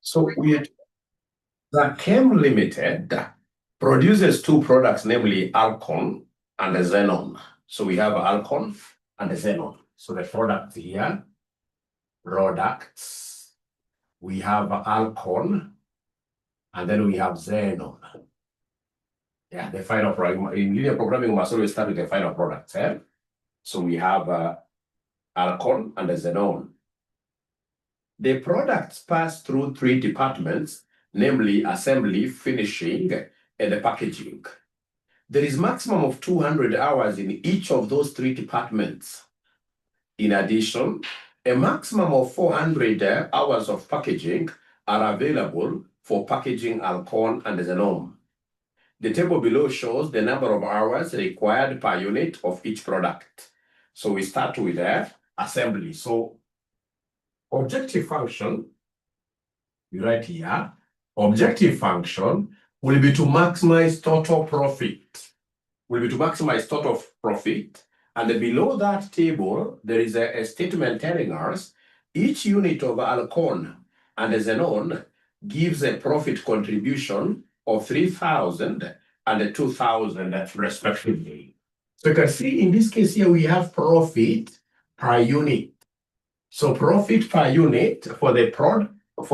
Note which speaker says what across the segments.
Speaker 1: So the Chem Limited produces two products, namely alcohol and xenon. So we have alcohol and xenon. So the product here, products, we have alcohol and then we have xenon. Yeah, the final product. In linear programming, we must always start with the final product. So we have alcohol and xenon. The products pass through three departments, namely assembly, finishing, and the packaging. There is maximum of 200 hours in each of those three departments. In addition, a maximum of 400 hours of packaging are available for packaging alcohol and xenon. The table below shows the number of hours required per unit of each product. So we start with assembly. So objective function, you write here, objective function will be to maximize total profit. And below that table, there is a statement telling us each unit of alcohol and xenon gives a profit contribution of 3,000 and 2,000 respectively. So you can see in this case here, we have profit per unit. So profit per unit for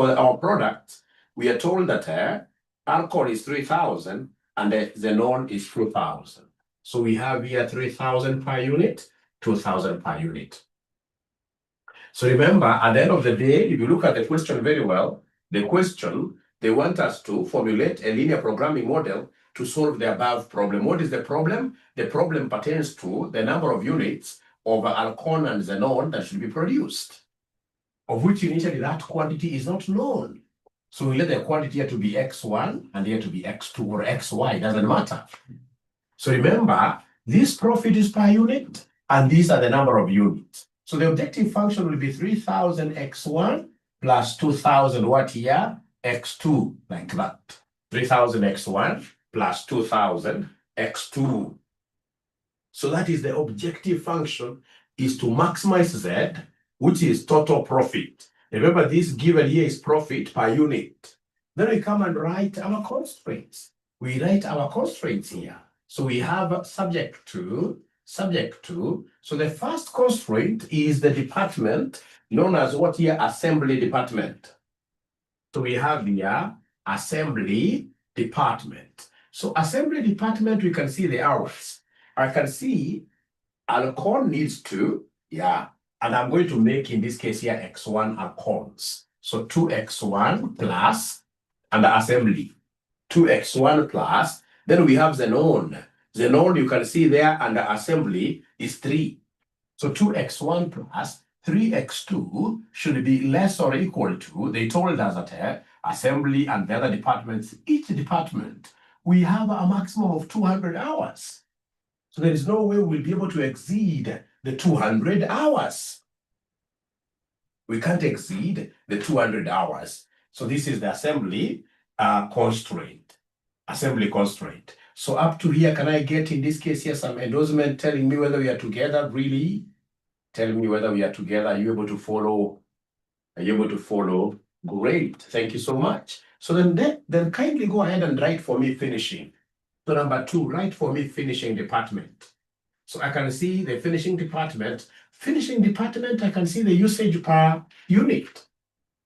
Speaker 1: our product, we are told that alcohol is 3,000 and the xenon is 2,000. So we have here 3,000 per unit, 2,000 per unit. So remember, at the end of the day, if you look at the question very well, the question, they want us to formulate a linear programming model to solve the above problem. What is the problem? The problem pertains to the number of units of alcohol and xenon that should be produced, of which initially that quantity is not known. So we let the quantity here to be X1 and here to be X2 or XY, doesn't matter. So remember, this profit is per unit and these are the number of units. So the objective function will be 3,000 X1 plus 2,000 what here? X2, like that. 3,000 X1 plus 2,000 X2. So that is the objective function, is to maximize Z, which is total profit. Remember, this given here is profit per unit. Then we come and write our constraints. We write our constraints here. So we have subject to. So the first constraint is the department known as what here? Assembly department. So we have here assembly department. So assembly department, we can see the hours. I can see alcohol needs to, and I'm going to make in this case here X1 alcohols. So 2X1 plus, and the assembly, 2X1 plus, then we have xenon. Xenon, you can see there, and the assembly is 3. So 2X1 plus 3X2 should be less or equal to, they told us that assembly and the other departments, each department, we have a maximum of 200 hours. So there is no way we'll be able to exceed the 200 hours. We can't exceed the 200 hours. So this is the assembly constraint. Assembly constraint. So up to here, can I get in this case here some endorsement telling me whether we are together, really? Telling me whether we are together. Are you able to follow? Are you able to follow? Great. Thank you so much. So then kindly go ahead and write for me finishing. So number 2, write for me finishing department. So I can see the finishing department. Finishing department, I can see the usage per unit.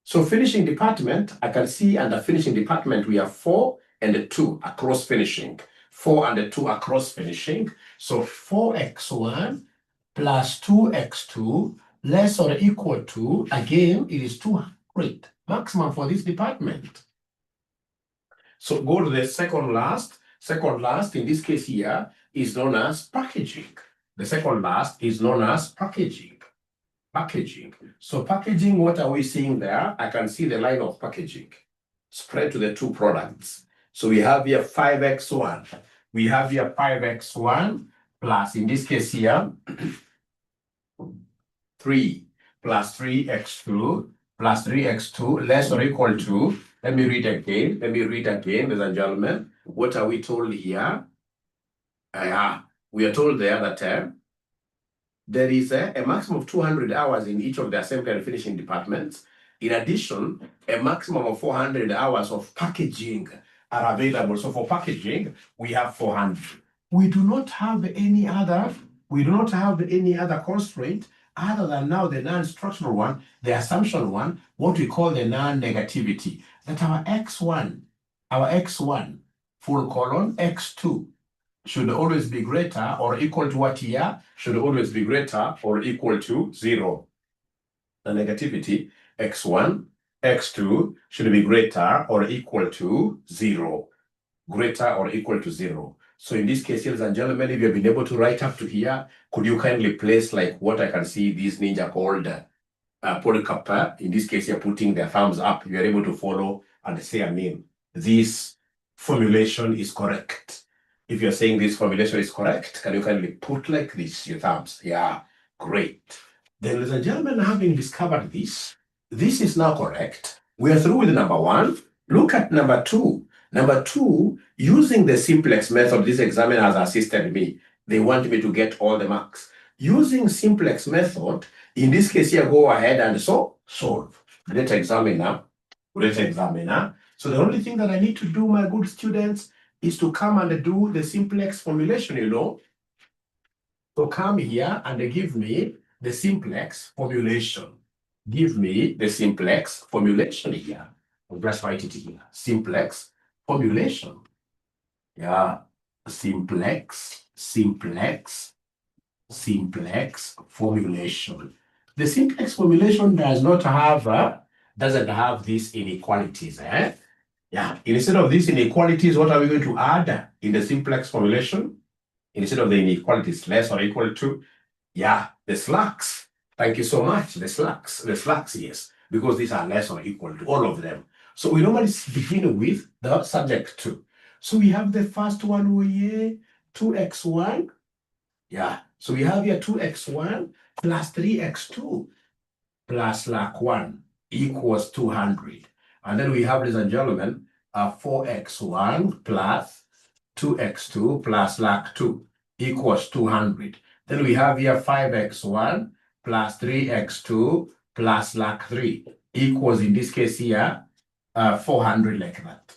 Speaker 1: So finishing department, I can see under finishing department, we have 4 and 2 across finishing. 4 and 2 across finishing. So 4X1 plus 2X2 less or equal to, again, it is 200 maximum for this department. So go to the second last. Second last, in this case here, is known as packaging. The second last is known as packaging. Packaging. So packaging, what are we seeing there? I can see the line of packaging spread to the two products. So we have here 5X1. We have here 5X1 plus, in this case here, 3 plus 3X2 plus 3X2 less or equal to, let me read again, ladies and gentlemen. What are we told here? We are told there that there is a maximum of 200 hours in each of the assembly and finishing departments. In addition, a maximum of 400 hours of packaging are available. So for packaging, we have 400. We do not have any other constraint other than now the non-structural one, the assumption one, what we call the non-negativity, that our x1, full colon, x2 should always be greater or equal to what here? Should always be greater or equal to 0. The negativity, x1, x2 should be greater or equal to 0. Greater or equal to 0. So in this case, ladies and gentlemen, if you've been able to write up to here, could you kindly place like what I can see this ninja called polycarp? In this case, you're putting their thumbs up. You are able to follow and say, I mean, this formulation is correct. If you're saying this formulation is correct, can you kindly put like this, your thumbs? Yeah, great. Then, ladies and gentlemen, having discovered this is now correct. We are through with number 1. Look at number 2. Number 2, using the simplex method, this examiner has assisted me. They want me to get all the marks. Using simplex method, in this case here, go ahead and solve. Great examiner. So the only thing that I need to do, my good students, is to come and do the simplex formulation, So come here and give me the simplex formulation. Give me the simplex formulation here. I'll just write it here. Simplex formulation. Yeah, simplex formulation. The simplex formulation doesn't have these inequalities. Yeah, instead of these inequalities, what are we going to add in the simplex formulation? Instead of the inequalities, less or equal to, yeah, the slacks. Thank you so much. The slacks, yes, because these are less or equal to all of them. So we normally begin with the subject 2. So we have the first one over here, 2x1. Yeah, so we have here 2x1 plus 3x2 plus slack 1 equals 200. And then we have, ladies and gentlemen, 4x1 plus 2x2 plus slack 2 equals 200. Then we have here 5x1 plus 3x2 plus slack 3 equals, in this case here, 400 like that.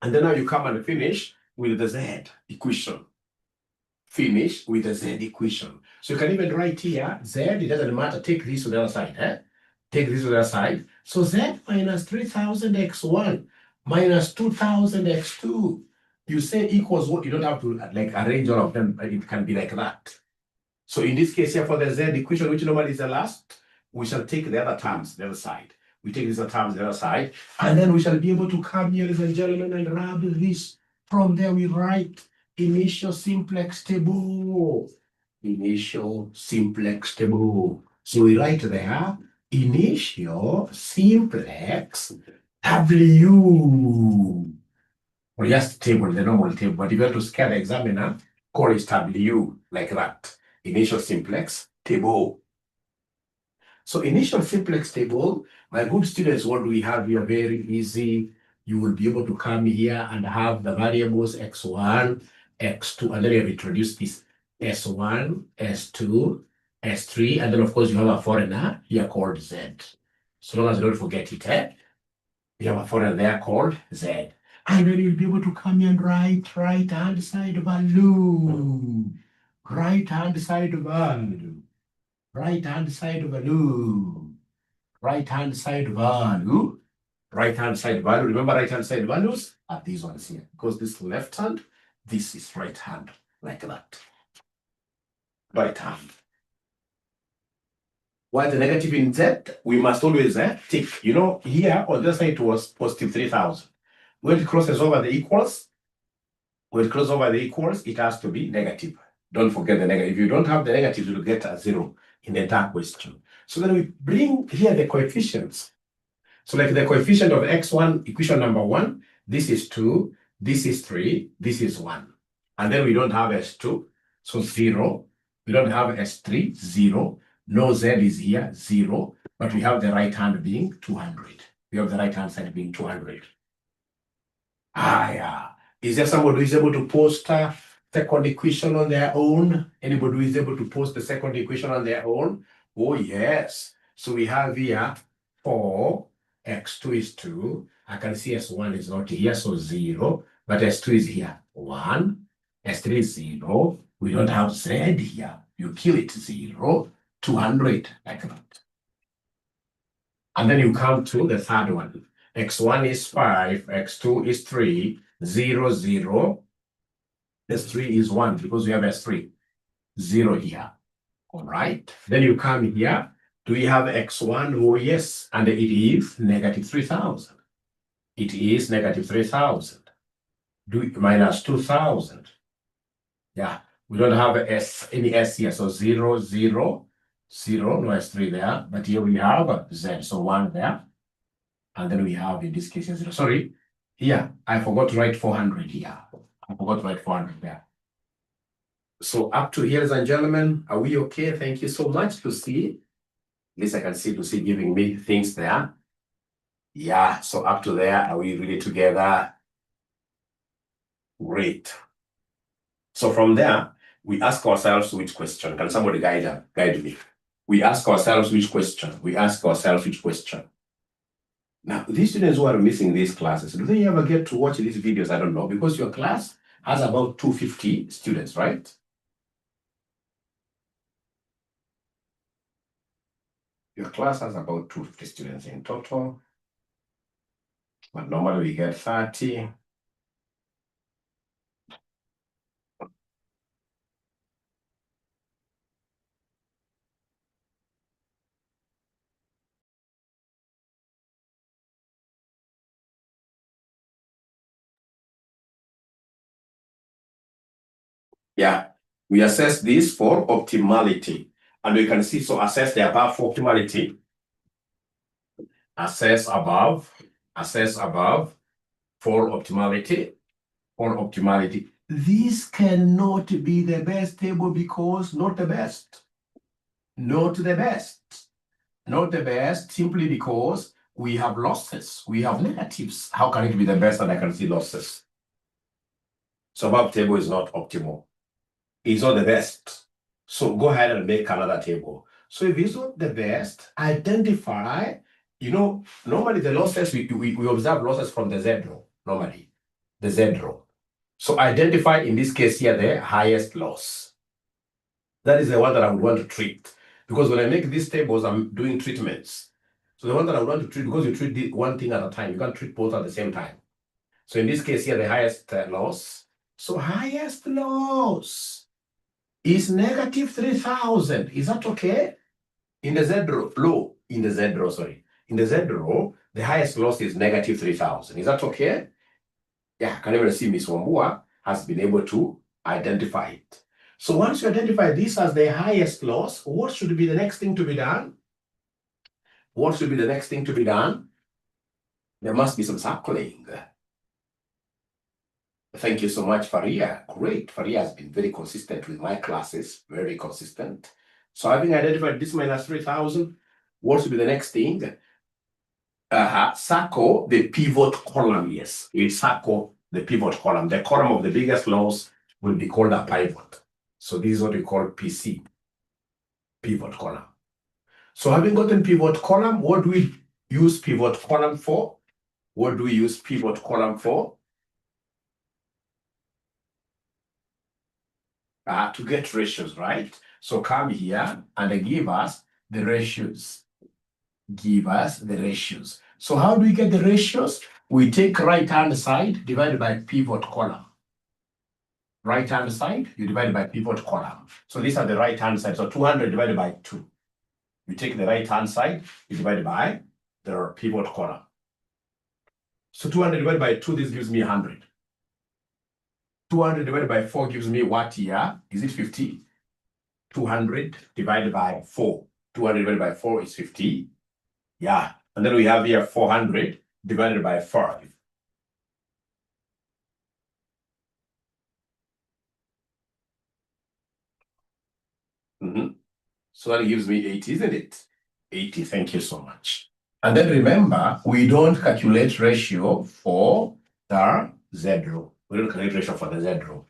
Speaker 1: And then now you come and finish with the z equation. Finish with the z equation. So you can even write here, z, it doesn't matter, take this to the other side. Take this to the other side. So z minus 3000x1 minus 2000x2. You say equals what? You don't have to like arrange all of them. It can be like that. So in this case here for the z equation, which normally is the last, we shall take the other terms, the other side. We take these other terms, the other side, and then we shall be able to come here, ladies and gentlemen, and rub this. From there we write initial simplex table. Initial simplex table. So we write there initial simplex W. Or just table, the normal table. But if you have to scale the examiner, call it W like that. Initial simplex table. So initial simplex table, my good students, what we have here, very easy. You will be able to come here and have the variables x1, x2, and then you have introduced this s1, s2, s3, and then of course you have a foreigner here called z. So long as you don't forget it, you have a foreigner there called z. And then you'll be able to come here and write right-hand side value. Right-hand side value. Right-hand side value. Right-hand side value. Right-hand side value. Remember, right-hand side values are these ones here. Because this left hand, this is right hand, like that. Right hand. While the negative in z, we must always tick. Here on this side it was positive 3000. When it crosses over the equals, it has to be negative. Don't forget the negative. If you don't have the negative, you'll get a 0 in the entire question. So then we bring here the coefficients. So like the coefficient of x1, equation number 1, this is 2, this is 3, this is 1. And then we don't have s2, so 0. We don't have s3, 0. No z is here, 0. But we have the right hand being 200. We have the right hand side being 200. Yeah. Is there somebody who is able to post a second equation on their own? Anybody who is able to post the second equation on their own? Oh, yes. So we have here 4, x2 is 2. I can see s1 is not here, so 0. But s2 is here, 1. s3 is 0. We don't have z here. You kill it, 0, 200, like that. And then you come to the third one. x1 is 5, x2 is 3, 0, 0. S3 is 1 because we have S3, 0 here. All right. Then you come here. Do we have x1? Oh, yes. And it is negative 3,000. It is negative 3,000. Minus 2,000. Yeah. We don't have any S here. So 0, 0, 0. No S3 there. But here we have Z. So 1 there. And then we have, in this case, 0. Sorry. Here, I forgot to write 400 here. I forgot to write 400 there. So up to here, ladies and gentlemen, are we okay? Thank you so much, Lucy. At least I can see Lucy giving me things there. Yeah, so up to there, are we really together? Great. So from there, we ask ourselves which question. Can somebody guide me? We ask ourselves which question. We ask ourselves which question. Now, these students who are missing these classes, do they ever get to watch these videos? I don't know, because your class has about 250 students, right? Your class has about 250 students in total, but normally we get 30. Yeah, we assess this for optimality. And we can see, so assess the above for optimality. Assess above for optimality, This cannot be the best table because not the best. Not the best. Not the best simply because we have losses. We have negatives. How can it be the best and I can see losses? So above table is not optimal. It's not the best. So go ahead and make another table. So if it's not the best, identify, normally the losses, we observe losses from the Z row, normally, the Z row. So identify, in this case here, the highest loss. That is the one that I would want to treat. Because when I make these tables, I'm doing treatments. So the one that I would want to treat, because you treat one thing at a time, you can't treat both at the same time. So in this case here, the highest loss. So highest loss is negative 3,000. Is that okay? In the Z row, in the Z row, the highest loss is negative 3,000. Is that okay? Yeah, can even see Miss Wambua has been able to identify it. So once you identify this as the highest loss, what should be the next thing to be done? What should be the next thing to be done? There must be some circling. Thank you so much, Faria. Great. Faria has been very consistent with my classes, very consistent. So having identified this minus 3,000, what should be the next thing? Circle the pivot column, yes. We circle the pivot column. The column of the biggest loss will be called a pivot. So this is what we call PC, pivot column. So having gotten pivot column, what do we use pivot column for? What do we use pivot column for? To get ratios, right? So come here and give us the ratios. Give us the ratios. So how do we get the ratios? We take right-hand side divided by pivot column. Right-hand side, you divide by pivot column. So these are the right-hand side. So 200 divided by 2. You take the right-hand side, you divide by the pivot column. So 200 divided by 2, this gives me 100. 200 divided by 4 gives me what here? Is it 50? 200 divided by 4. 200 divided by 4 is 50. Yeah. And then we have here 400 divided by 5. So that gives me 80, isn't it? 80. Thank you so much. And then remember, we don't calculate ratio for the Z row. We don't calculate ratio for the Z row.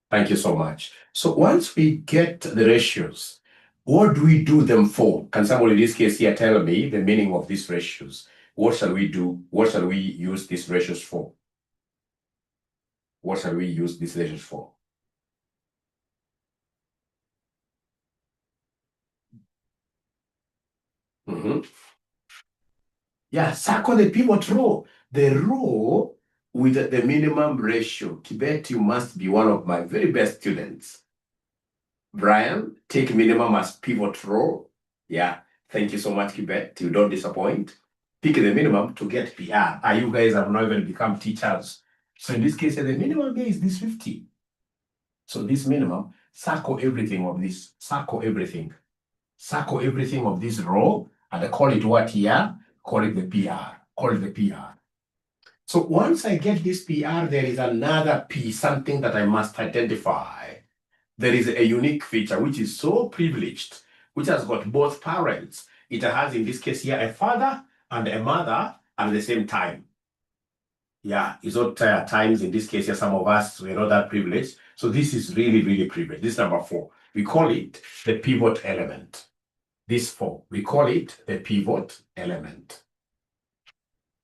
Speaker 1: Thank you so much. So once we get the ratios, What do we do them for? Can someone in this case here tell me the meaning of these ratios? What shall we do? What shall we use these ratios for? What shall we use these ratios for? Yeah, circle the pivot row. The row with the minimum ratio. Kibet, you must be one of my very best students. Brian, take minimum as pivot row. Yeah, thank you so much, Kibet. You don't disappoint. Pick the minimum to get PR. You guys have not even become teachers. So in this case, the minimum here is this 50. So this minimum, circle everything of this. Circle everything. Circle everything of this row and call it what here? Call it the PR. Call it the PR. So once I get this PR, there is another P, something that I must identify. There is a unique feature which is so privileged, which has got both parents. It has, in this case here, a father and a mother at the same time. Yeah, it's not times in this case here, some of us, we're not that privileged. So this is really, really privileged. This is number 4. We call it the pivot element. This 4, we call it the pivot element.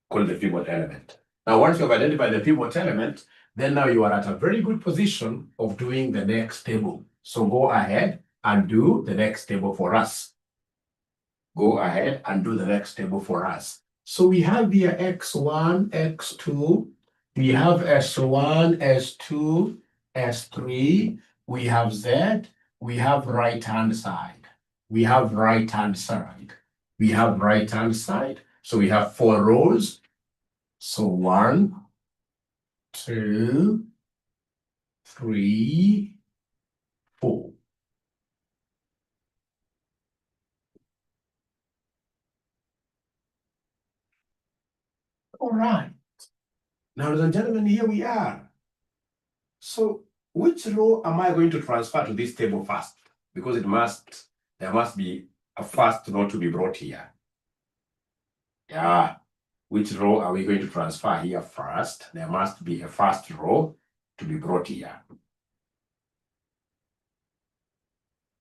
Speaker 1: Call it the pivot element. Now, once you have identified the pivot element, then now you are at a very good position of doing the next table. So go ahead and do the next table for us. Go ahead and do the next table for us. So we have here x1, x2. We have s1, s2, s3. We have z. We have right-hand side. We have right-hand side. We have right-hand side. So we have 4 rows. So 1, 2, 3, 4. All right. Now, ladies and gentlemen, here we are. So which row am I going to transfer to this table first? Because there must be a first row to be brought here. Yeah. Which row are we going to transfer here first? There must be a first row to be brought here.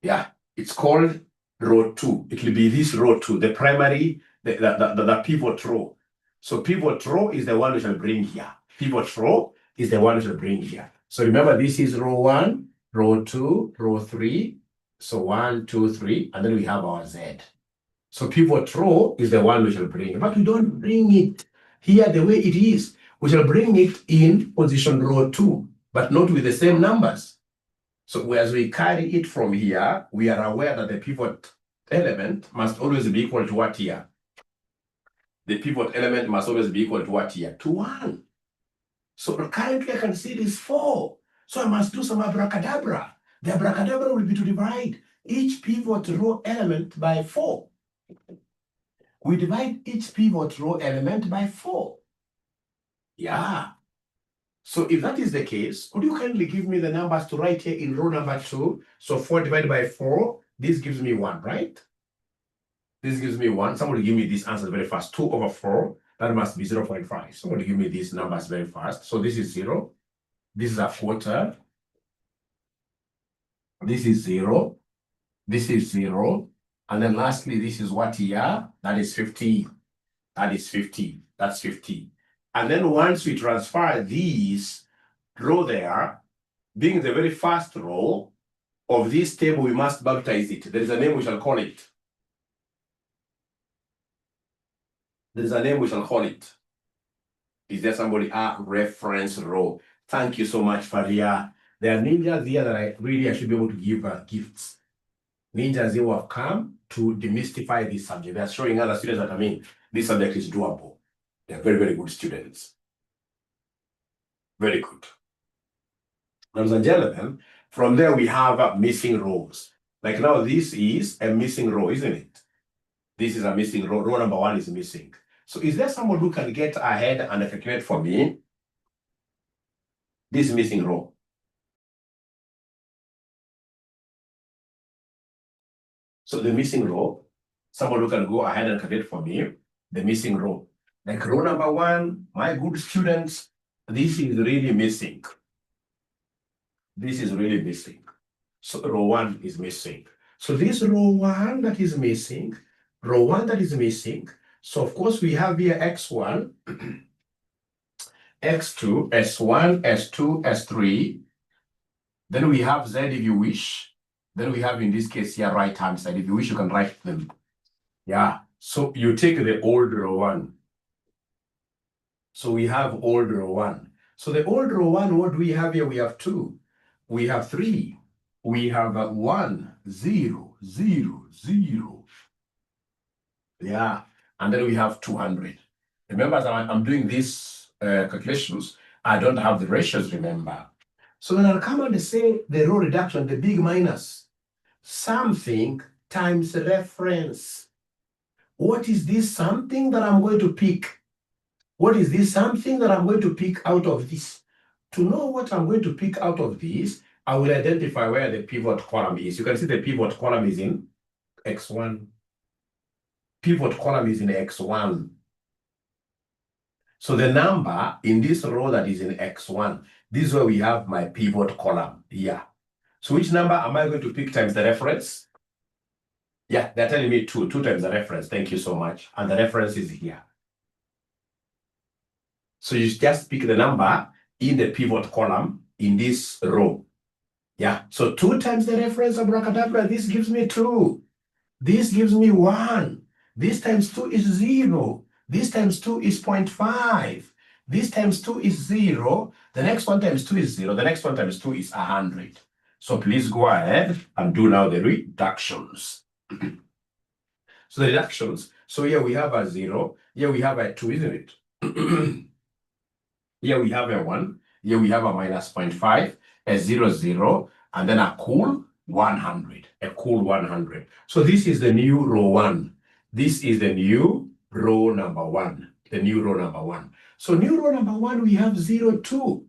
Speaker 1: Yeah, it's called row 2. It will be this row 2, the primary, the pivot row. So pivot row is the one we shall bring here. Pivot row is the one we shall bring here. So remember, this is row 1, row 2, row 3. So 1, 2, 3, and then we have our Z. So pivot row is the one we shall bring, but we don't bring it here the way it is. We shall bring it in position row 2, but not with the same numbers. So as we carry it from here, we are aware that the pivot element must always be equal to what here? The pivot element must always be equal to what here? To 1. So currently I can see it is 4. So I must do some abracadabra. The abracadabra will be to divide each pivot row element by 4. We divide each pivot row element by 4. Yeah. So if that is the case, could you kindly give me the numbers to write here in row number 2? So 4 divided by 4, this gives me 1, right? This gives me 1. Somebody give me these answers very fast. 2 over 4, that must be 0.5. Somebody give me these numbers very fast. So this is 0. This is a quarter. This is 0. This is 0. And then lastly, this is what here? That is 50. That is 50. That's 50. And then once we transfer these row there, being the very first row of this table, we must baptize it. There is a name we shall call it. There is a name we shall call it. Is there somebody? Reference row. Thank you so much, Faria. There are ninjas here that I should be able to give gifts. Ninjas who have come to demystify this subject. They are showing other students that, this subject is doable. They are very, very good students. Very good. Ladies and gentlemen, from there we have missing rows. Like now, this is a missing row, isn't it? This is a missing row. Row number 1 is missing. So is there someone who can get ahead and calculate for me this missing row? So the missing row, someone who can go ahead and calculate for me the missing row. Like row number 1, my good students, this is really missing. This is really missing. So row 1 is missing. So this row 1 that is missing, row 1 that is missing. So of course we have here x1, x2, s1, s2, s3. Then we have z if you wish. Then we have in this case here right hand side. If you wish, you can write them. Yeah. So you take the old row 1. So we have old row 1. So the old row 1, what do we have here? We have 2. We have 3. We have 1, 0, 0, 0. Yeah. And then we have 200. Remember, as I'm doing these calculations, I don't have the ratios, remember. So then I'll come and say the row reduction, the big minus, something times reference. What is this something that I'm going to pick? What is this something that I'm going to pick out of this? To know what I'm going to pick out of this, I will identify where the pivot column is. You can see the pivot column is in X1. Pivot column is in X1. So the number in this row that is in X1, this is where we have my pivot column here. So which number am I going to pick times the reference? Yeah, they're telling me 2 times the reference. Thank you so much. And the reference is here. So you just pick the number in the pivot column in this row. Yeah, so 2 times the reference, abracadabra, this gives me 2. This gives me 1. This times 2 is 0. This times 2 is 0.5. This times 2 is 0. The next one times 2 is 0. The next one times 2 is 100. So please go ahead and do now the reductions. So the reductions, so here we have a 0. Here we have a 2, isn't it? Here we have a 1. Here we have a minus 0.5, a 0, 0, and then a cool 100. A cool 100. So this is the new row 1. This is the new row number 1. The new row number 1. So new row number 1, we have 0, 2.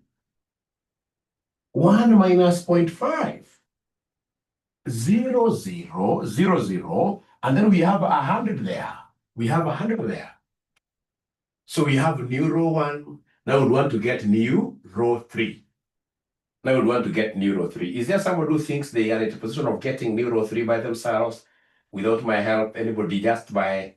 Speaker 1: 1 minus 0.5. 0, 0, 0, 0. And then we have 100 there. We have 100 there. So we have new row 1. Now we want to get new row 3. Now we want to get new row 3. Is there someone who thinks they are in a position of getting new row 3 by themselves without my help? Anybody, just by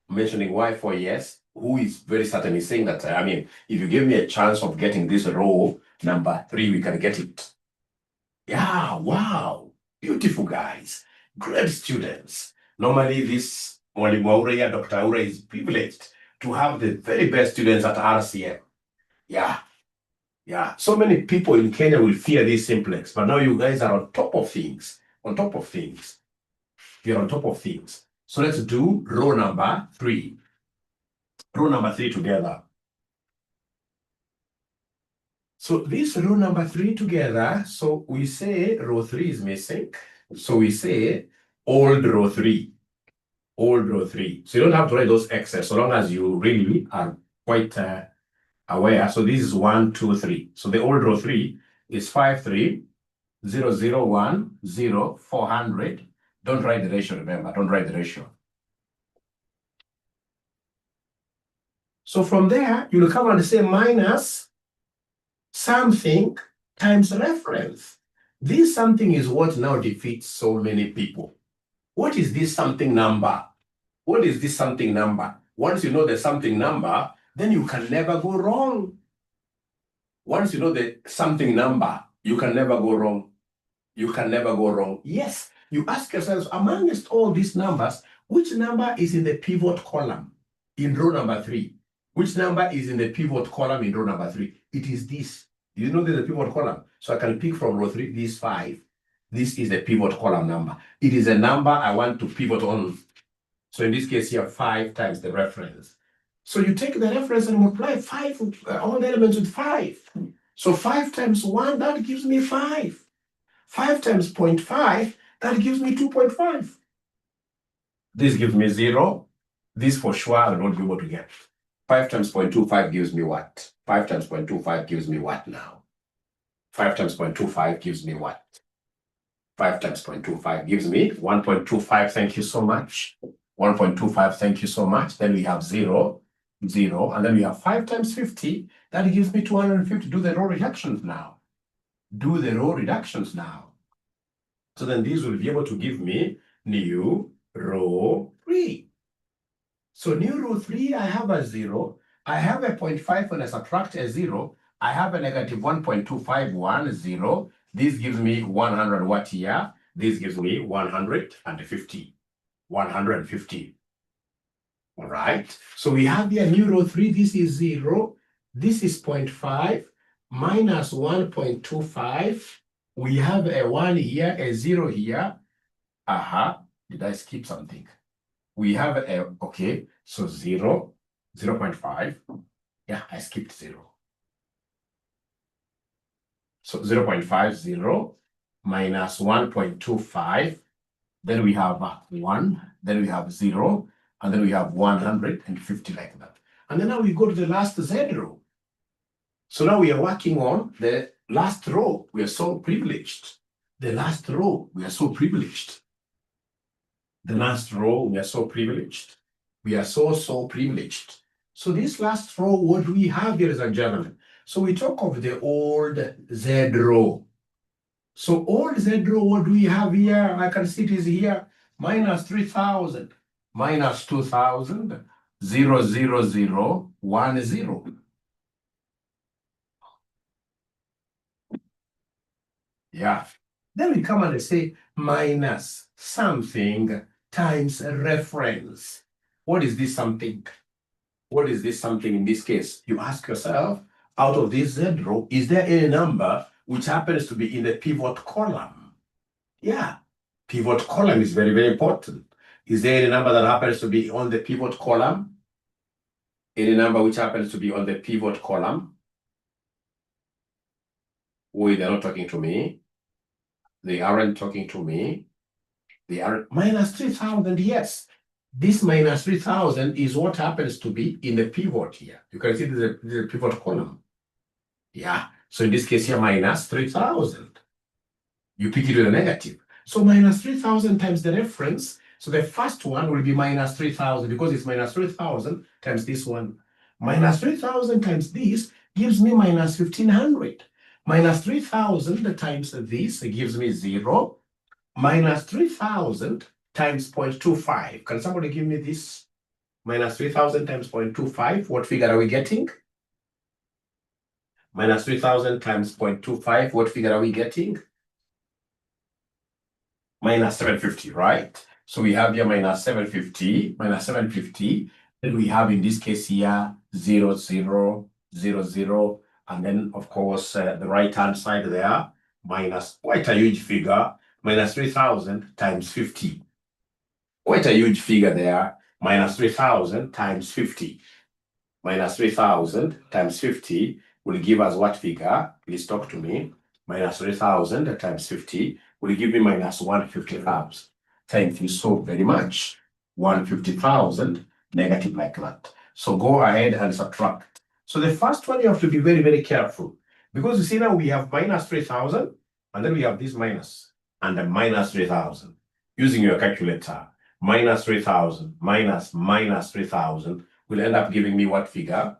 Speaker 1: mentioning why for yes? Who is very certain is saying that, I mean, if you give me a chance of getting this row number 3, we can get it. Yeah, wow. Beautiful guys. Great students. Normally this Mwalimu Aura, Dr. Aura is privileged to have the very best students at RCM. Yeah. Yeah. So many people in Kenya will fear this simplex, but now you guys are on top of things. On top of things. You're on top of things. So let's do row number 3. Row number 3 together. So this row number 3 together, so we say row 3 is missing. So we say old row 3. Old row 3. So you don't have to write those X's so long as you really are quite aware. So this is 1, 2, 3. So the old row 3 is 5, 3, 0, 0, 1, 0, 400. Don't write the ratio, remember. Don't write the ratio. So from there, you'll come and say minus something times reference. This something is what now defeats so many people. What is this something number? What is this something number? Once you know the something number, then you can never go wrong. Once you know the something number, you can never go wrong. You can never go wrong. Yes, you ask yourselves, amongst all these numbers, which number is in the pivot column in row number 3? Which number is in the pivot column in row number 3? It is this. You know there's a pivot column. So I can pick from row 3, this 5. This is the pivot column number. It is a number I want to pivot on. So in this case here, 5 times the reference. So you take the reference and multiply 5, all the elements with 5. So 5 times 1, that gives me 5. 5 times 0.5, that gives me 2.5. This gives me 0. This for sure I will not be able to get. 5 times 0.25 gives me what? 5 times 0.25 gives me what now? 5 times 0.25 gives me what? 5 times 0.25 gives me 1.25. Thank you so much. 1.25. Thank you so much. Then we have 0, 0. And then we have 5 times 50. That gives me 250. Do the row reductions now. Do the row reductions now. So then these will be able to give me new row 3. So new row 3, I have a 0. I have a 0.5 when I subtract a 0. I have a negative 1.251, This gives me 100 what here? This gives me 150. 150. All right. So we have here new row 3. This is 0. This is 0.5 minus 1.25. We have a 1 here, a 0 here. Did I skip something? We have a, okay, so 0, 0.5. Yeah, I skipped 0. So 0.50 minus 1.25. Then we have 1. Then we have 0. And then we have 150 like that. And then now we go to the last Z row. So now we are working on the last row. We are so privileged. The last row, we are so privileged. The last row, we are so privileged. We are so privileged. So this last row, what do we have here, ladies and gentlemen? So we talk of the old Z row. So old Z row, what do we have here? I can see it is here, minus 3,000, minus 2,000, 0, 0, 0, 1, 0. Yeah. Then we come and say minus something times a reference. What is this something? What is this something in this case? You ask yourself, out of this Z row, is there any number which happens to be in the pivot column? Yeah, pivot column is very, very important. Is there any number that happens to be on the pivot column? Any number which happens to be on the pivot column? Wait, they're not talking to me. They aren't talking to me. They are minus 3,000, yes. This minus 3,000 is what happens to be in the pivot here. You can see there's a pivot column. Yeah, so in this case here, minus 3,000. You pick it with a negative. So minus 3,000 times the reference. So the first one will be minus 3,000 because it's minus 3,000 times this one. Minus 3,000 times this gives me minus 1,500. Minus 3,000 times this gives me 0. Minus 3,000 times 0.25. Can somebody give me this? Minus 3,000 times 0.25. What figure are we getting? Minus 3,000 times 0.25. What figure are we getting? Minus 750, right? So we have here minus 750, Then we have in this case here 0, 0, 0, 0. And then, of course, the right-hand side there, minus quite a huge figure, minus 3,000 times 50. Quite a huge figure there, minus 3,000 times 50. Minus 3,000 times 50 will give us what figure? Please talk to me. Minus 3,000 times 50 will give me minus 150,000. Thank you so very much. 150,000 negative like that. So go ahead and subtract. So the first one you have to be very, very careful. Because you see now we have minus 3,000 and then we have this minus and then minus 3,000. Using your calculator, minus 3,000 minus 3,000 will end up giving me what figure?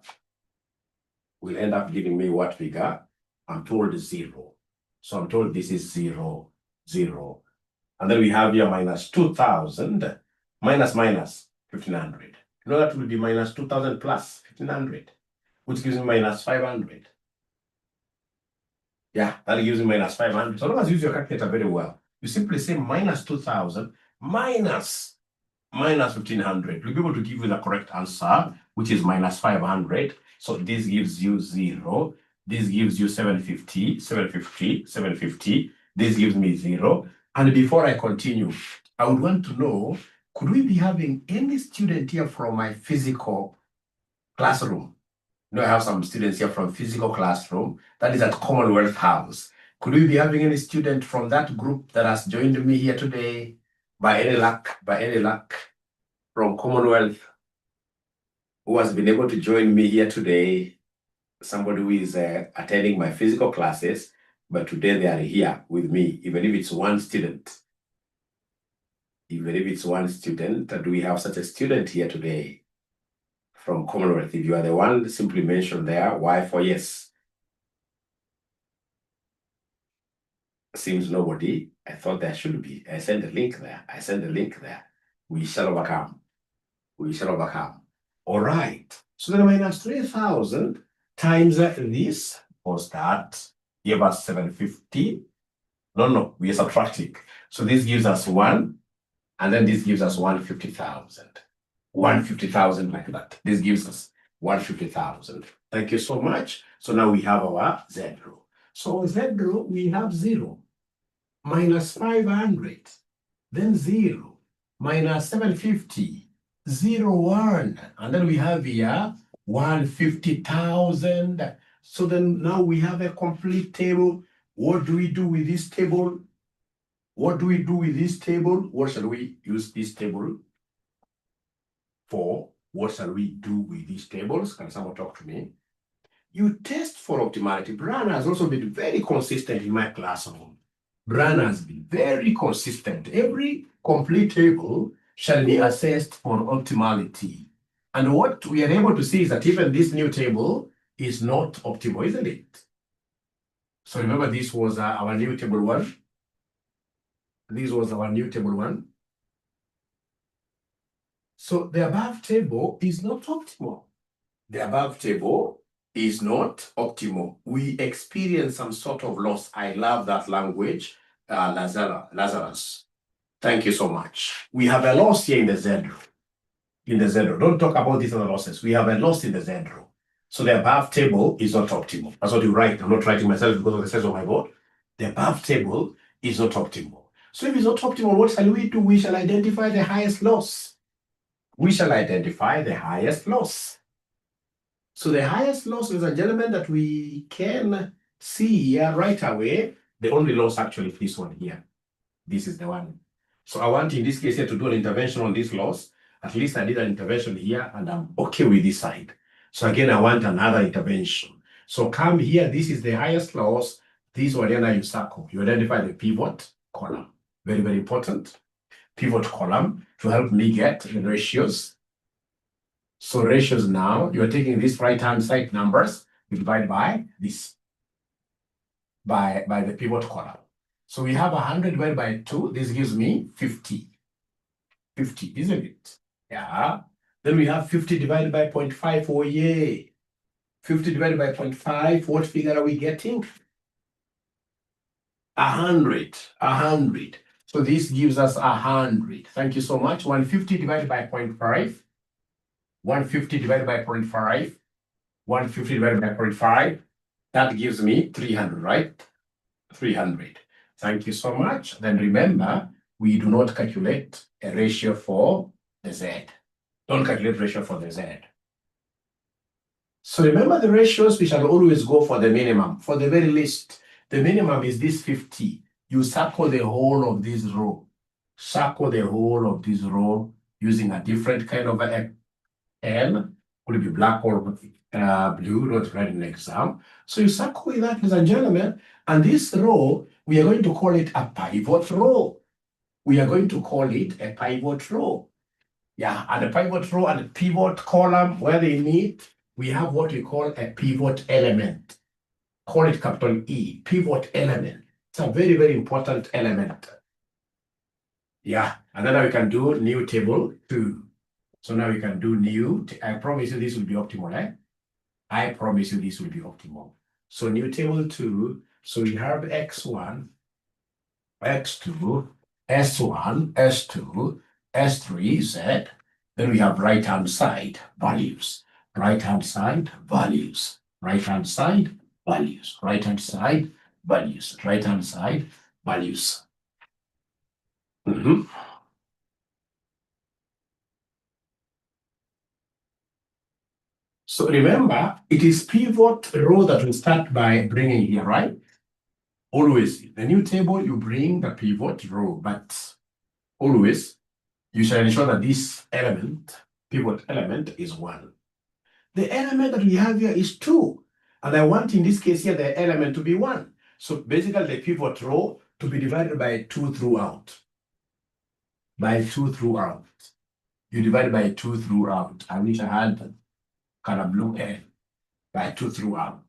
Speaker 1: Will end up giving me what figure? I'm told 0. So I'm told this is 0, 0. And then we have here minus 2,000 minus 1,500. You know that will be minus 2,000 plus 1,500, which gives me minus 500. Yeah, that gives me minus 500. So long as you use your calculator very well, you simply say minus 2,000 minus 1,500. You'll be able to give you the correct answer, which is minus 500. So this gives you 0. This gives you 750, 750, 750. This gives me 0. And before I continue, I would want to know, could we be having any student here from my physical classroom? You know, I have some students here from physical classroom. That is at Commonwealth House. Could we be having any student from that group that has joined me here today? By any luck, from Commonwealth, who has been able to join me here today? Somebody who is attending my physical classes, but today they are here with me, even if it's one student. Even if it's one student, do we have such a student here today from Commonwealth? If you are the one, simply mention there, Y for yes. Seems nobody. I thought there should be. I sent a link there. I sent a link there. We shall overcome. We shall overcome. All right. So then minus 3,000 times this was that. Give us 750. No, we are subtracting. So this gives us 1, and then this gives us 150,000. 150,000 like that. This gives us 150,000. Thank you so much. So now we have our Z row. So Z row, we have 0, minus 500, then 0, minus 750, 0, 1. And then we have here 150,000. So then now we have a complete table. What do we do with this table? What do we do with this table? What shall we use this table for? What shall we do with these tables? Can someone talk to me? You test for optimality. Brian has also been very consistent in my classroom. Brian has been very consistent. Every complete table shall be assessed for optimality. And what we are able to see is that even this new table is not optimal, isn't it? So remember, this was our new table 1. This was our new table 1. So the above table is not optimal. The above table is not optimal. We experience some sort of loss. I love that language, Lazarus. Thank you so much. We have a loss here in the Z row. In the Z row. Don't talk about these other losses. We have a loss in the Z row. So the above table is not optimal. That's what you write. I'm not writing myself because of the size of my board. The above table is not optimal. So if it's not optimal, what shall we do? We shall identify the highest loss. We shall identify the highest loss. So the highest loss, ladies and gentlemen, that we can see here right away, the only loss actually is this one here. This is the one. So I want in this case here to do an intervention on this loss. At least I did an intervention here and I'm okay with this side. So again, I want another intervention. So come here, this is the highest loss. This one here you circle. You identify the pivot column. Very, very important. Pivot column to help me get the ratios. So ratios now, you're taking this right-hand side numbers, you divide by this, by the pivot column. So we have 100 divided by 2, this gives me 50. 50, isn't it? Yeah. Then we have 50 divided by 0.5, oh yeah. 50 divided by 0.5, what figure are we getting? 100, 100. So this gives us 100. Thank you so much. 150 divided by 0.5. 150 divided by 0.5, 150 divided by 0.5, that gives me 300, right? 300. Thank you so much. Then remember, we do not calculate a ratio for the Z. Don't calculate ratio for the Z. So remember the ratios, we shall always go for the minimum. For the very least, the minimum is this 50. You circle the whole of this row. Circle the whole of this row using a different kind of L, could it be black or blue, not write in the exam. So you circle with that, ladies and gentlemen, and this row, we are going to call it a pivot row. We are going to call it a pivot row. Yeah, and the pivot row and the pivot column, where they meet, we have what we call a pivot element. Call it capital E, pivot element. It's a very, very important element. Yeah, and then we can do new table 2. So now we can do new. I promise you this will be optimal, eh? I promise you this will be optimal. So new table 2. So we have x1, x2, s1, s2, s3, z. Then we have right-hand side values. Right-hand side values. Right-hand side values. Right-hand side values. Right-hand side values. So remember, it is pivot row that we start by bringing here, right? Always, the new table, you bring the pivot row, but always, you shall ensure that this element, pivot element, is 1. The element that we have here is 2. And I want, in this case here, the element to be 1. So basically, the pivot row to be divided by 2 throughout. By 2 throughout. You divide by 2 throughout. I wish I had kind of blue air by 2 throughout.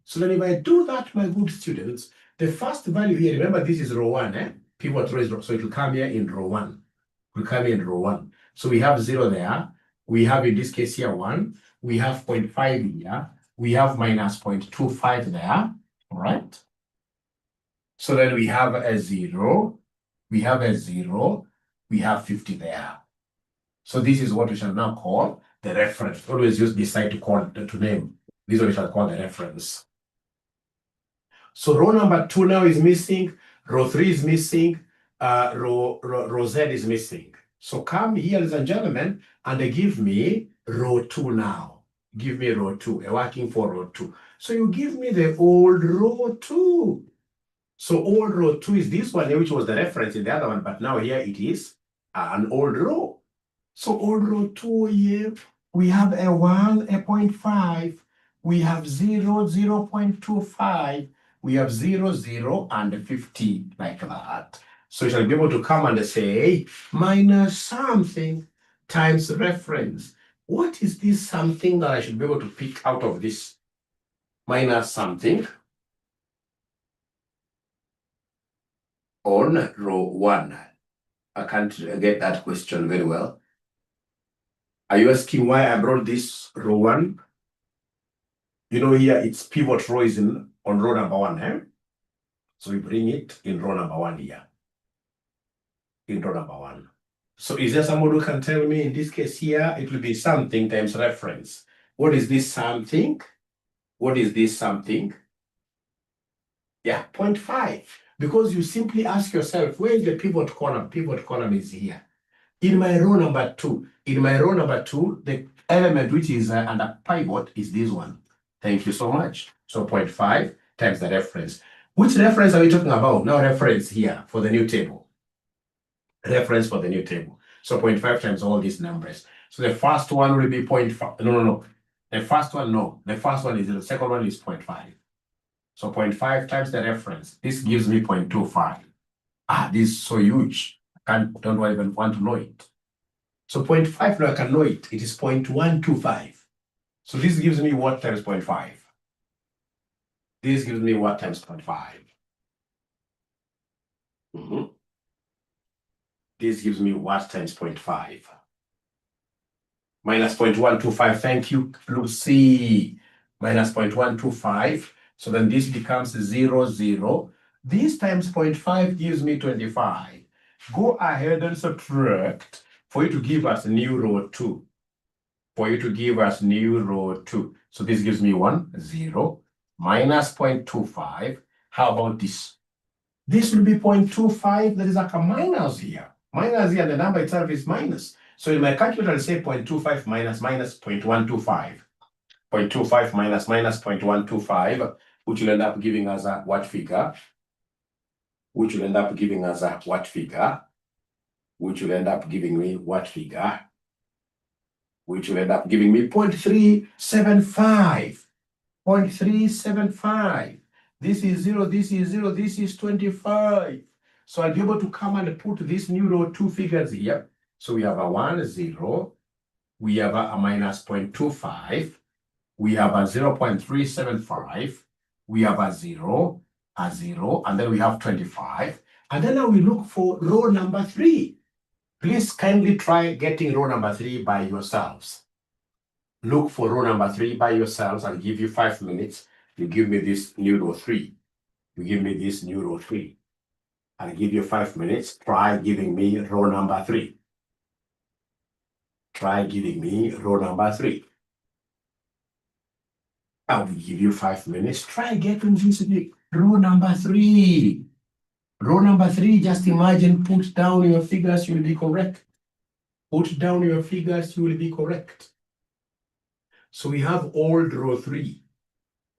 Speaker 1: So then if I do that, my good students, The first value here, remember this is row 1, pivot row is row, so it will come here in row 1. It will come here in row 1. So we have 0 there. We have in this case here 1. We have 0.5 here. We have minus 0.25 there. All right. So then we have a 0. We have a 0. We have 50 there. So this is what we shall now call the reference. Always use this side to name. This is what we shall call the reference. So row number 2 now is missing. Row 3 is missing. Row Z is missing. So come here, ladies and gentlemen, and they give me row 2 now. Give me row 2, working for row 2. So you give me the old row 2. So old row 2 is this one here, which was the reference in the other one, but now here it is an old row. So old row 2 here, we have a 1, a 0.5, we have 0, 0.25, we have 0, 0, and 50, like that. So you shall be able to come and say, minus something times reference. What is this something that I should be able to pick out of this? Minus something on row 1. I can't get that question very well. Are you asking why I brought this row 1? You know, here it's pivot row is on row number 1. So we bring it in row number 1 here. In row number 1. So is there someone who can tell me in this case here, it will be something times reference. What is this something? What is this something? Yeah, 0.5. Because you simply ask yourself, where is the pivot column? Pivot column is here. In my row number 2, the element which is under pivot is this one. Thank you so much. So 0.5 times the reference. Which reference are we talking about? Now reference here for the new table. Reference for the new table. So 0.5 times all these numbers. So the first one will be 0.5. No. The first one, no. The first one is 0. The second one is 0.5. So 0.5 times the reference. This gives me 0.25. This is so huge. I don't even want to know it. So 0.5 now I can know it. It is 0.125. So this gives me what times 0.5? This gives me what times 0.5? This gives me what times 0.5? Minus 0.125. Thank you, Lucy. Minus 0.125. So then this becomes 0, 0. This times 0.5 gives me 25. Go ahead and subtract for you to give us new row 2. For you to give us new row 2. So this gives me 1, 0. Minus 0.25. How about this? This will be 0.25. There is like a minus here. Minus here, the number itself is minus. So in my calculator, I'll say 0.25 minus 0.125. 0.25 minus 0.125, which will end up giving us a what figure? Which will end up giving us a what figure? Which will end up giving me what figure? Which will end up giving me 0.375. 0.375. This is 0, this is 0, this is 25. So I'll be able to come and put this new row 2 figures here. So we have a 1, 0. We have a minus 0.25. We have a 0.375. We have a 0, and then we have 25. And then now we look for row number 3. Please kindly try getting row number 3 by yourselves. Look for row number 3 by yourselves. I'll give you 5 minutes. You give me this new row 3. You give me this new row 3. I'll give you 5 minutes. Try giving me row number 3. Try giving me row number 3. I will give you 5 minutes. Try getting this row number 3. Row number 3, just imagine, put down your figures, you will be correct. Put down your figures, you will be correct. So we have old row 3.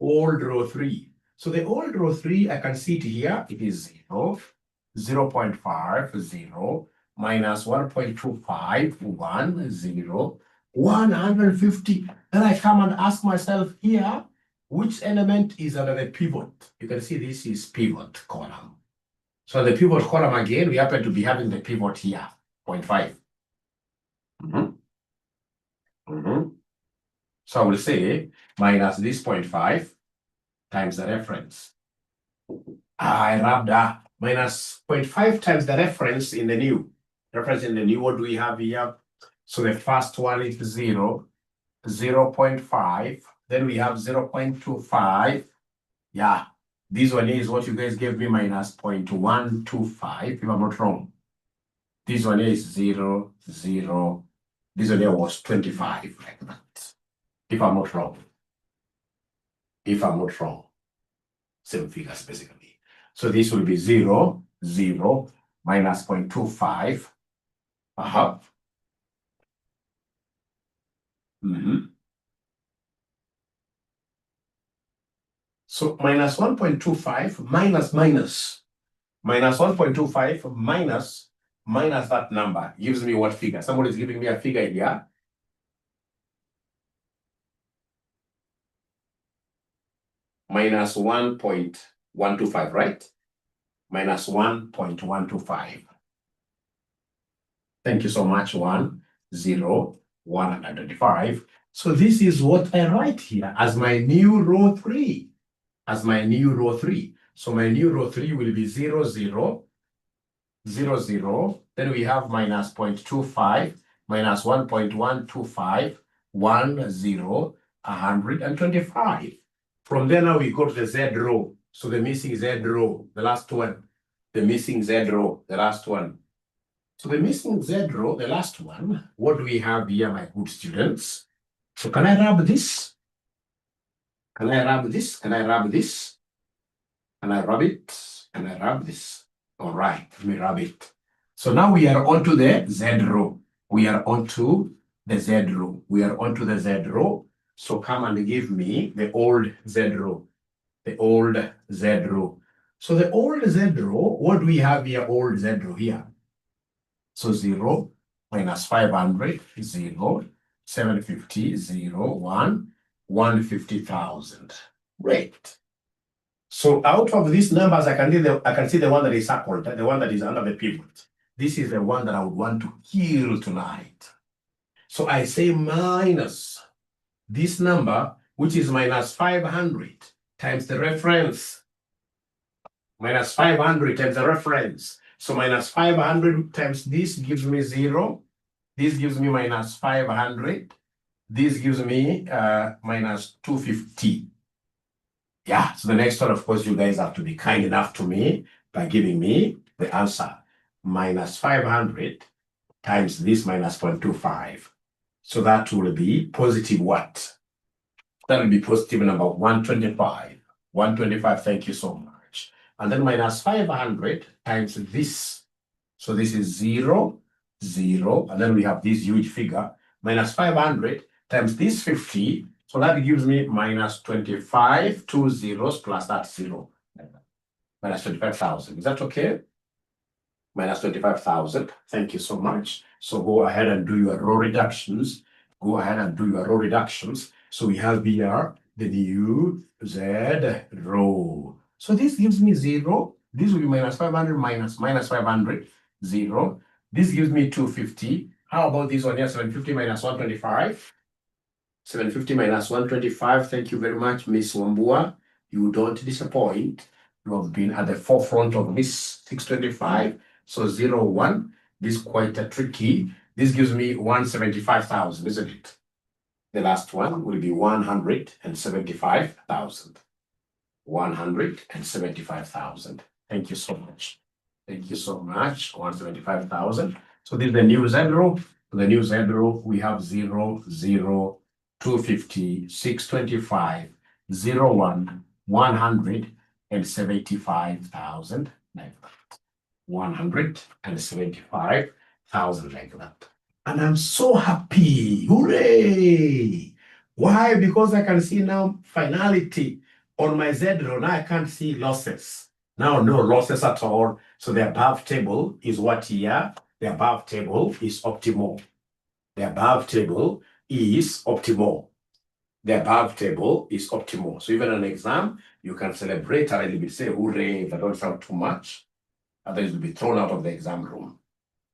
Speaker 1: Old row 3. So the old row 3, I can see it here. It is 0, 0.5, 0, minus 1.25, 1, 0, 150. Then I come and ask myself here, which element is under the pivot? You can see this is pivot column. So the pivot column again, we happen to be having the pivot here, 0.5. So I will say minus this 0.5 times the reference. I rubbed minus 0.5 times the reference in the new. Reference in the new, what do we have here? So the first one is 0, 0.5. Then we have 0.25. Yeah, this one is what you guys gave me, minus 0.125, if I'm not wrong. This one is 0, 0. This one here was 25, like that. If I'm not wrong. If I'm not wrong. Same figures, basically. So this will be 0, 0, minus 0.25. So minus 1.25 minus 1.25 minus that number gives me what figure? Somebody is giving me a figure here. Minus 1.125, right? Minus 1.125. Thank you so much. 1, 0, 125. So this is what I write here as my new row 3. As my new row 3. So my new row 3 will be 0, 0, 0, 0. Then we have minus 0.25, minus 1.125, 1, 0, 125. From there now we go to the Z row. So the missing Z row, the last one. The missing Z row, the last one. So the missing Z row, the last one, what do we have here, my good students? So can I rub this? Can I rub this? Can I rub this? Can I rub it? Can I rub this? All right, let me rub it. So now we are onto the Z row. We are onto the Z row. We are onto the Z row. So come and give me the old Z row. The old Z row. So the old Z row, what do we have here, old Z row here? So 0, minus 500, 0, 750, 0, 1, 150,000. Great. So out of these numbers, I can see the one that is circled, the one that is under the pivot. This is the one that I would want to kill tonight. So I say minus this number, which is minus 500 times the reference. Minus 500 times the reference. So minus 500 times this gives me 0. This gives me minus 500. This gives me minus 250. Yeah, so the next one, of course, you guys have to be kind enough to me by giving me the answer. Minus 500 times this minus 0.25. So that will be positive what? That will be positive number 125. 125, thank you so much. And then minus 500 times this. So this is 0, 0. And then we have this huge figure. Minus 500 times this 50. So that gives me minus 25, 2 zeros plus that 0. Minus 25,000. Is that okay? Minus 25,000. Thank you so much. So go ahead and do your row reductions. Go ahead and do your row reductions. So we have here the new Z row. So this gives me 0. This will be minus 500 minus 500, 0. This gives me 250. How about this one here? 750 minus 125. 750 minus 125. Thank you very much, Miss Wambua. You don't disappoint. You have been at the forefront of this 625. So 0, 1. This is quite tricky. This gives me 175,000, isn't it? The last one will be 175,000. 175,000. Thank you so much. Thank you so much. 175,000. So this is the new Z row. The new Z row, we have 0, 0, 250, 625, 0, 1, 175,000 like that. 175,000 like that. And I'm so happy. Hooray! Why? Because I can see now finality on my Z row. Now I can't see losses. Now no losses at all. So the above table is what here? The above table is optimal. The above table is optimal. The above table is optimal. So even in an exam, you can celebrate and it'll be say, hooray, if I don't sound too much. Otherwise, you'll be thrown out of the exam room.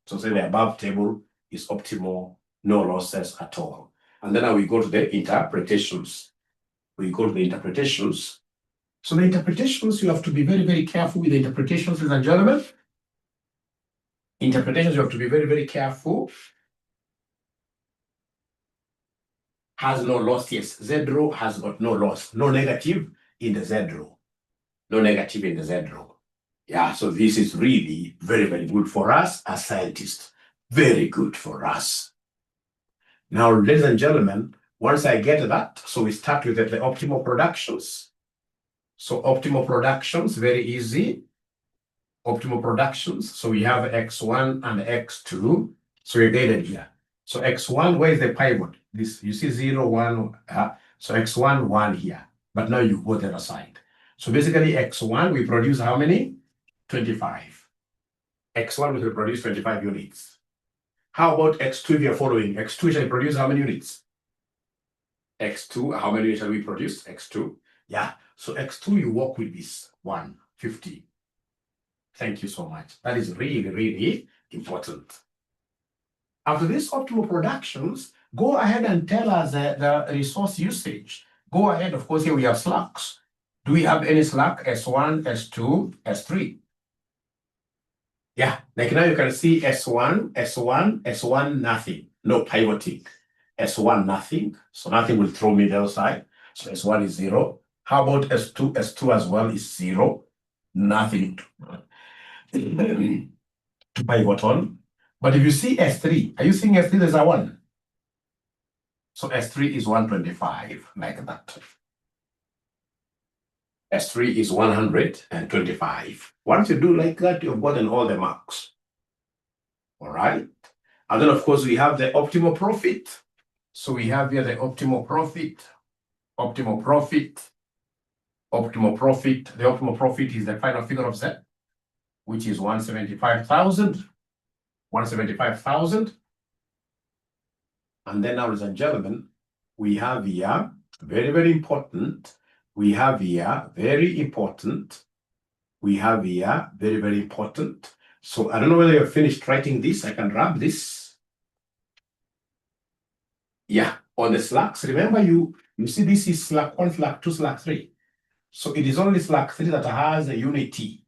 Speaker 1: So say the above table is optimal, no losses at all. And then now we go to the interpretations. We go to the interpretations. So the interpretations, you have to be very, very careful with the interpretations, ladies and gentlemen. Interpretations, you have to be very, very careful. Has no loss, yes. Z row has got no loss, no negative in the Z row. No negative in the Z row. Yeah, so this is really very, very good for us as scientists. Very good for us. Now, ladies and gentlemen, once I get that, so we start with the optimal productions. So optimal productions, very easy. Optimal productions. So we have X1 and X2. So we're guided here. So X1, where is the pivot? This, you see 0, 1. So X1, 1 here. But now you go the other side. So basically X1, we produce how many? 25. X1 will produce 25 units. How about X2 if you're following? X2 shall produce how many units? X2, how many shall we produce? X2. Yeah. So X2, you work with this 150. Thank you so much. That is really, really important. After this optimal productions, go ahead and tell us the resource usage. Go ahead, of course, here we have slacks. Do we have any slack? S1, S2, S3. Yeah, like now you can see S1, S1, S1, nothing. No pivoting. S1, nothing. So nothing will throw me the other side. So S1 is 0. How about S2? S2 as well is 0. Nothing to pivot on. But if you see S3, are you seeing S3 there's a 1? So S3 is 125, like that. S3 is 125. Once you do like that, you've gotten all the marks. All right. And then, of course, we have the optimal profit. So we have here the optimal profit, optimal profit, optimal profit. The optimal profit is the final figure of Z, which is 175,000. 175,000. And then, now, ladies and gentlemen, we have here, very, very important. We have here, very important. We have here, very, very important. So I don't know whether you've finished writing this. I can wrap this. Yeah, on the slacks. Remember, you see this is slack 1, slack 2, slack 3. So it is only slack 3 that has a unit T.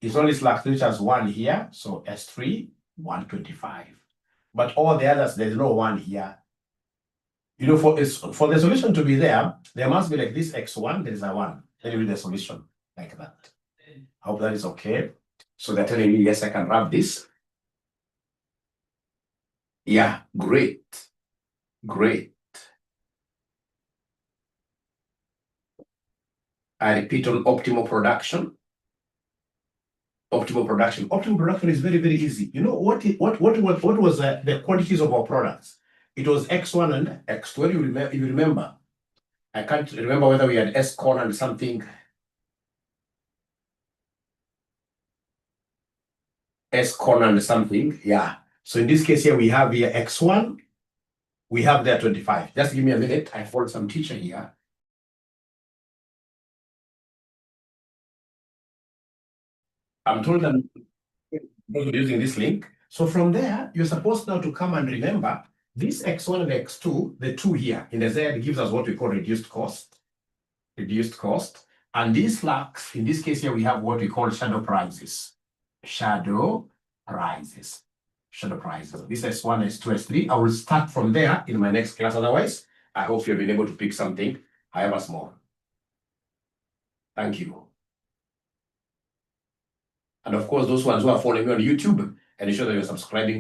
Speaker 1: It's only slack 3 which has 1 here. So S3, 125. But all the others, there's no 1 here. You know, for the solution to be there must be like this X1, there is a 1. Then you read the solution like that. I hope that is okay. So they're telling me, yes, I can wrap this. Yeah, great. Great. I repeat on optimal production. Optimal production. Optimal production is very, very easy. You know what was the quantities of our products? It was X1 and X2. You remember. I can't remember whether we had S corn and something. S corn and something. Yeah. So in this case here, we have here X1. We have there 25. Just give me a minute. I followed some teacher here. I'm told I'm using this link. So from there, you're supposed now to come and remember this X1 and X2, the 2 here in the Z gives us what we call reduced cost. Reduced cost. And these slacks, in this case here, we have what we call shadow prices. Shadow prices. Shadow prices. This S1, S2, S3. I will start from there in my next class. Otherwise, I hope you've been able to pick something, however small. Thank you. And of course, those ones who are following me on YouTube, and ensure that you're subscribing.